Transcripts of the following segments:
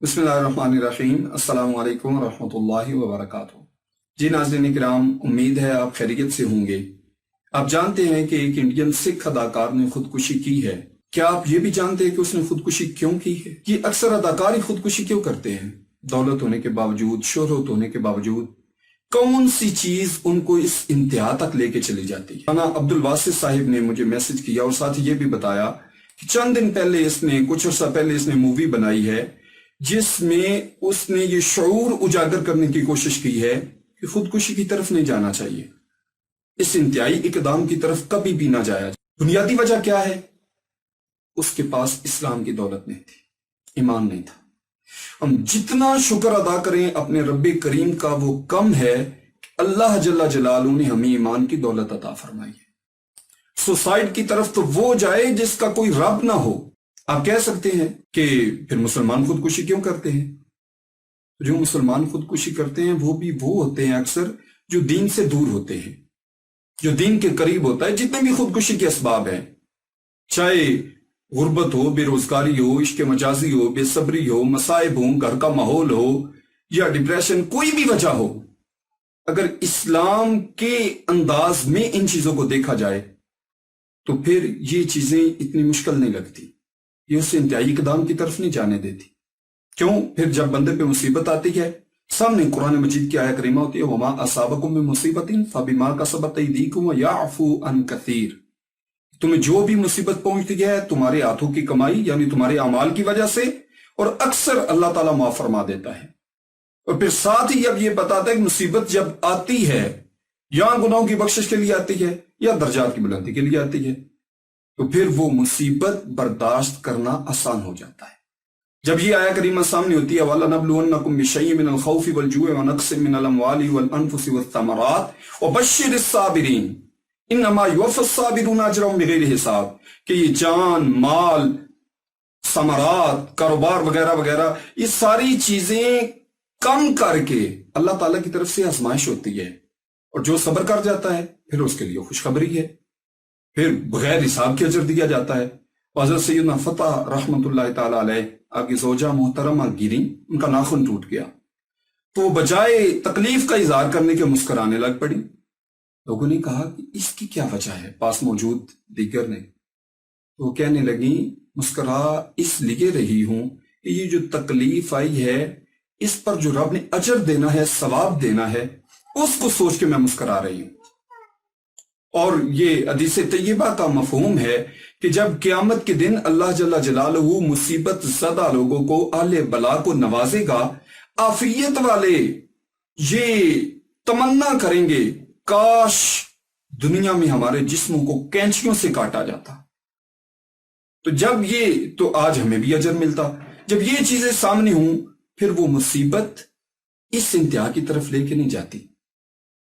बिस्मिल्लाहिर्रहमानिर्रहीम। अस्सलाम वालेकुम रहमतुल्लाहि व बरकातुहू। जी नाज़रीन किराम, उम्मीद है आप खैरियत से होंगे। आप जानते हैं कि एक इंडियन सिख अदाकार ने खुदकुशी की है। क्या आप ये भी जानते हैं कि उसने खुदकुशी क्यों की है? कि अक्सर अदाकार ही खुदकुशी क्यों करते हैं? दौलत होने के बावजूद, शोहरत होने के बावजूद, कौन सी चीज उनको इस इंतहा तक लेके चली जाती है? राना अब्दुल वासित साहिब ने मुझे मैसेज किया और साथ ही ये भी बताया कि चंद दिन पहले कुछ अर्सा पहले इसने मूवी बनाई है जिसमें उसने ये शऊर उजागर करने की कोशिश की है कि खुदकुशी की तरफ नहीं जाना चाहिए, इस इंतहाई इकदाम की तरफ कभी भी ना जाया। बुनियादी वजह क्या है? उसके पास इस्लाम की दौलत नहीं थी, ईमान नहीं था। हम जितना शुक्र अदा करें अपने रब्बे करीम का वो कम है कि अल्लाह जल्ला जलालू ने हमें ईमान की दौलत अता फरमाई है। सुसाइड की तरफ तो वो जाए जिसका कोई रब ना हो। आप कह सकते हैं कि फिर मुसलमान खुदकुशी क्यों करते हैं? जो मुसलमान खुदकुशी करते हैं वो भी वो होते हैं अक्सर जो दीन से दूर होते हैं, जो दीन के करीब होता है। जितने भी खुदकुशी के असबाब हैं, चाहे गुर्बत हो, बेरोजगारी हो, इश्क मजाजी हो, बेसब्री हो, मसाइब हो, घर का माहौल हो या डिप्रेशन, कोई भी वजह हो, अगर इस्लाम के अंदाज में इन चीजों को देखा जाए तो फिर ये चीजें इतनी मुश्किल नहीं लगती, ये उससे इंतहाई इकदाम की तरफ नहीं जाने देती। क्यों? फिर जब बंदे पे मुसीबत आती है, सामने कुरान मजीद की आया करीमा होती है, वमा असाबकुम मिन मुसीबतिन फबिमा कसबत अयदीकुम व याफू अन कसीर। तुम्हें जो भी मुसीबत पहुंचती है तुम्हारे हाथों की कमाई यानी तुम्हारे अमाल की वजह से, और अक्सर अल्लाह ताला माफ फरमा देता है। और फिर साथ ही अब ये बताता है कि मुसीबत जब आती है या गुनाहों की बख्शिश के लिए आती है या दर्जात की बुलंदी के लिए आती है, तो फिर वो मुसीबत बर्दाश्त करना आसान हो जाता है। जब ये आया करीमा सामने होती है, वाला नबलुवन्नकुम बिशैइन मिनल खौफि वल जुइ व नक्सिन मिनल अमवालि वल अनफुसि वस समरात व बश्शिरिस साबिरीन इन्नमा युवफ़्फ़स साबिरूना अजरहुम बिगैरि हिसाब। कि ये जान, माल, समरात, कारोबार वगैरह वगैरह, ये सारी चीजें कम करके अल्लाह ताला की तरफ से आजमाइश होती है, और जो सब्र कर जाता है फिर उसके लिए खुशखबरी है, फिर बगैर हिसाब के अजर दिया जाता है। हज़रत सैयदना फतह रहमतुल्लाह ताला अलैह, आपकी ज़ौजा मोहतरमा गिरी, उनका नाखून टूट गया, तो बजाय तकलीफ का इजहार करने के मुस्कुराने लग पड़ी। लोगों ने कहा कि इसकी क्या वजह है, पास मौजूद दीगर ने, तो वो कहने लगी, मुस्कुरा इसलिए रही हूं कि ये जो तकलीफ आई है इस पर जो रब ने अजर देना है, सवाब देना है, उसको सोच के मैं मुस्कुरा रही हूं। और ये हदीस तैयबा का मफहूम है कि जब क़यामत के दिन अल्लाह जल्ला जलालहू मुसीबत ज़दा लोगों को, आले बला को नवाजेगा, आफियत वाले ये तमन्ना करेंगे, काश दुनिया में हमारे जिस्मों को कैंचियों से काटा जाता। तो जब ये, तो आज हमें भी अजर मिलता। जब ये चीजें सामने हों फिर वो मुसीबत इस इंतहा की तरफ लेके नहीं जाती।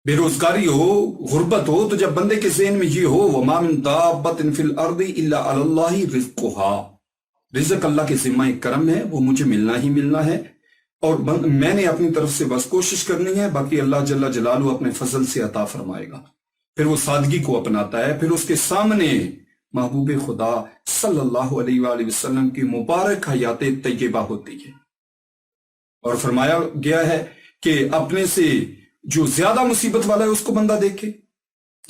बेरोजगारी हो, गुर्बत हो, तो जब बंदे के ज़हन में ये हो, वमा मिन दाब्बतिन फिल अर्दि इल्ला अलल्लाहि रिज़्क़ुहा, रिज़्क़ अल्लाह के ज़िम्मा करम है, वो मुझे मिलना ही मिलना है, और मैंने अपनी तरफ से बस कोशिश करनी है, बाकी अल्लाह जल्ला जलालू अपने फजल से अता फरमाएगा। फिर वो सादगी को अपनाता है, फिर उसके सामने महबूब खुदा सल्लल्लाहु अलैहि वसल्लम की मुबारक हयात तैयबा होती है। और फरमाया गया है कि अपने से जो ज्यादा मुसीबत वाला है उसको बंदा देखे।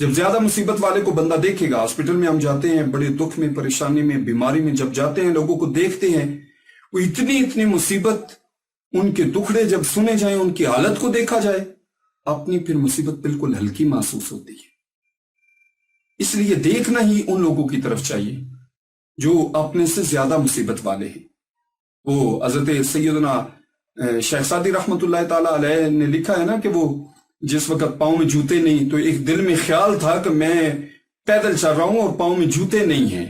जब ज्यादा मुसीबत वाले को बंदा देखेगा, हॉस्पिटल में हम जाते हैं, बड़े दुख में, परेशानी में, बीमारी में जब जाते हैं, लोगों को देखते हैं, वो इतनी इतनी मुसीबत, उनके दुखड़े जब सुने जाए, उनकी हालत को देखा जाए, अपनी फिर मुसीबत बिल्कुल हल्की महसूस होती है। इसलिए देखना ही उन लोगों की तरफ चाहिए जो अपने से ज्यादा मुसीबत वाले हैं। वो हजरत सैयदना शेख सादी रहमतुल्लाह ताला अलैह ने लिखा है ना कि वो जिस वक्त पाँव में जूते नहीं, तो एक दिल में ख्याल था कि मैं पैदल चल रहा हूं और पाँव में जूते नहीं हैं।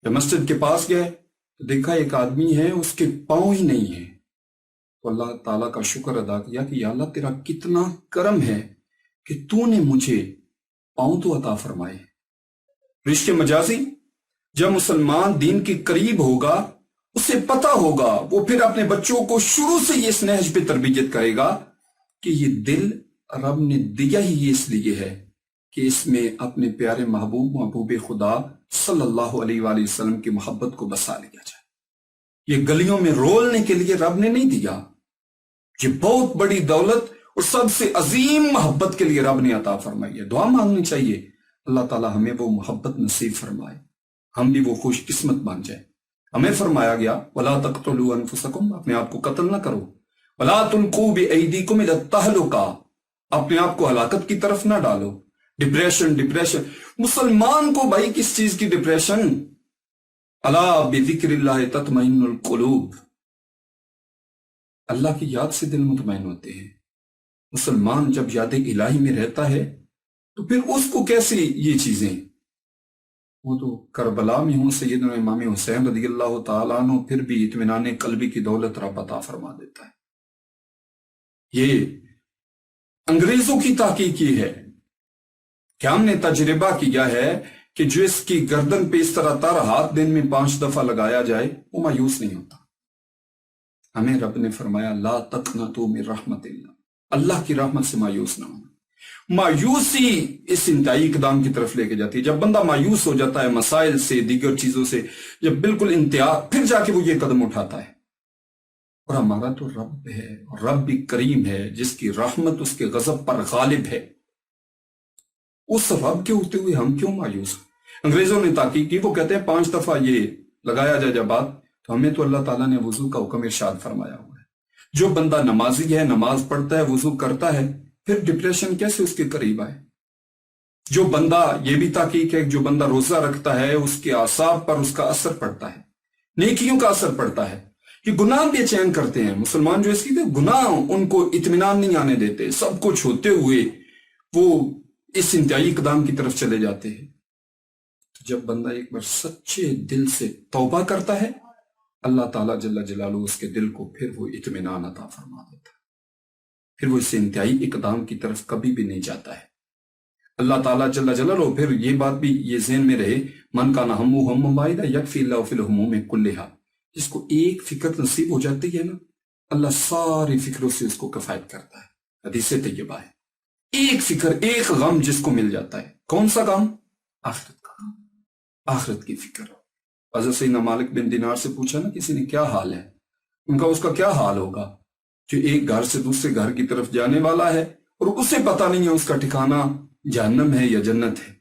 जब मस्जिद के पास गए तो देखा एक आदमी है, उसके पाँव ही नहीं है, तो अल्लाह ताला का शुक्र अदा किया कि या अल्लाह तेरा कितना करम है कि तूने मुझे पाँव तो अता फरमाए। रिश्ते मजाजी, जब मुसलमान दीन के करीब होगा, उसे पता होगा, वो फिर अपने बच्चों को शुरू से ये इस नहज पे तरबियत करेगा कि ये दिल रब ने दिया ही इसलिए है कि इसमें अपने प्यारे महबूब खुदा सल्लल्लाहु अलैहि वसल्लम की मोहब्बत को बसा लिया जाए। یہ گلیوں میں رولنے کے لیے رب نے نہیں دیا، یہ بہت بڑی دولت اور سب سے عظیم محبت کے لیے رب نے عطا فرمائی ہے۔ دعا مانگنی چاہیے اللہ تعالیٰ ہمیں وہ محبت نصیب فرمائے، ہم بھی وہ خوش قسمت بن جائیں۔ ہمیں فرمایا گیا وَلَا تَقْتُلُوا أَنفُسَكُمْ، اپنے آپ کو قتل نہ کرو، وَلَا تُلْقُوا بِأَيْدِيكُمْ إِلَى التَّهْلُكَةِ، اپنے آپ کو ہلاکت کی طرف نہ ڈالو۔ ڈپریشن مسلمان کو بھائی کس چیز کی ڈپریشن؟ الا بذکر اللہ تطمئن القلوب، اللہ کی یاد سے دل مطمئن ہوتے ہیں۔ مسلمان جب یاد الہی میں رہتا ہے تو پھر اس کو کیسے یہ چیزیں، وہ تو کربلا میں ہوں سیدنا امام حسین رضی اللہ تعالیٰ عنہ، پھر بھی اطمینان قلبی کی دولت رب عطا فرما دیتا ہے۔ یہ انگریزوں کی تحقیق کی ہے کہ ہم نے تجربہ کیا ہے کہ جس کی گردن پہ اس طرح تر ہاتھ دن میں 5 دفعہ لگایا جائے وہ مایوس نہیں ہوتا۔ ہمیں رب نے فرمایا لا تقنطوا من رحمت اللہ کی رحمت سے مایوس نہ ہونا۔ مایوسی اس انتہائی اقدام کی طرف لے کے جاتی ہے۔ جب بندہ مایوس ہو جاتا ہے مسائل سے، دیگر چیزوں سے، جب بالکل انتہا، پھر جا کے وہ یہ قدم اٹھاتا ہے۔ اور ہمارا تو رب ہے، اور رب بھی کریم ہے، جس کی رحمت اس کے غضب پر غالب ہے۔ اس رب کے ہوتے ہوئے ہم کیوں مایوس ہیں؟ انگریزوں نے تحقیق کی، وہ کہتے ہیں 5 دفعہ یہ لگایا جائے جب بات، تو ہمیں تو اللہ تعالیٰ نے وضو کا حکم ارشاد فرمایا ہوا ہے۔ جو بندہ نمازی ہے، نماز پڑھتا ہے، وضو کرتا ہے، پھر ڈپریشن کیسے اس کے قریب آئے؟ جو بندہ، یہ بھی تحقیق ہے، جو بندہ روزہ رکھتا ہے اس کے اعصاب پر اس کا اثر پڑتا ہے، نیکیوں کا اثر پڑتا ہے۔ یہ گناہ بے چین کرتے ہیں مسلمان، جو اس کی گناہ ان کو اطمینان نہیں آنے دیتے، سب کچھ ہوتے ہوئے وہ اس انتہائی اقدام کی طرف چلے جاتے ہیں۔ جب بندہ ایک بار سچے دل سے توبہ کرتا ہے، اللہ تعالیٰ جل جلالہ اس کے دل کو پھر وہ اطمینان عطا فرما دیتا ہے، پھر وہ اس انتہائی اقدام کی طرف کبھی بھی نہیں جاتا ہے۔ اللہ تعالیٰ جل جلالہ پھر یہ بات بھی یہ ذہن میں رہے، من کان ہمہ ہم واحدا یکفی اللہ فی الہموم کلھا، جس کو ایک فکر نصیب ہو جاتی ہے نا، اللہ ساری فکروں سے اس کو کفایت کرتا ہے۔ حدیث طیبہ ہے، ایک فکر، ایک غم جس کو مل جاتا ہے، کون سا غم؟ آخرت کا غم، آخرت کی فکر۔ حضرت سیدنا مالک بن دینار سے پوچھا نا کسی نے کیا حال ہے، ان کا اس کا کیا حال ہوگا جو ایک گھر سے دوسرے گھر کی طرف جانے والا ہے اور اسے پتہ نہیں ہے اس کا ٹھکانہ جہنم ہے یا جنت ہے۔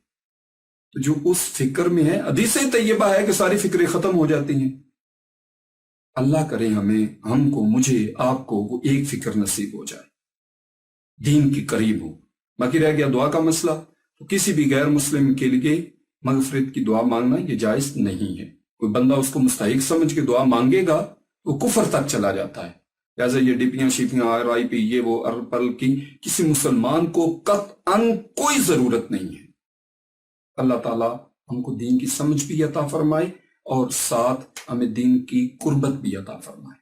تو جو اس فکر میں ہے، حدیث طیبہ ہے کہ ساری فکریں ختم ہو جاتی ہیں۔ اللہ کرے ہمیں، ہم کو، مجھے، آپ کو وہ ایک فکر نصیب ہو جائے، دین کی قریب ہو۔ باقی رہ گیا دعا کا مسئلہ، تو کسی بھی غیر مسلم کے لیے مغفرت کی دعا مانگنا یہ جائز نہیں ہے۔ کوئی بندہ اس کو مستحق سمجھ کے دعا مانگے گا وہ کفر تک چلا جاتا ہے۔ لہٰذا یہ ڈپیاں شیپیاں RIP یہ وہ ارپل کی کسی مسلمان کو قطعاً کوئی ضرورت نہیں ہے۔ اللہ تعالیٰ ہم کو دین کی سمجھ بھی عطا فرمائے اور ساتھ ہمیں دین کی قربت بھی عطا فرمائے۔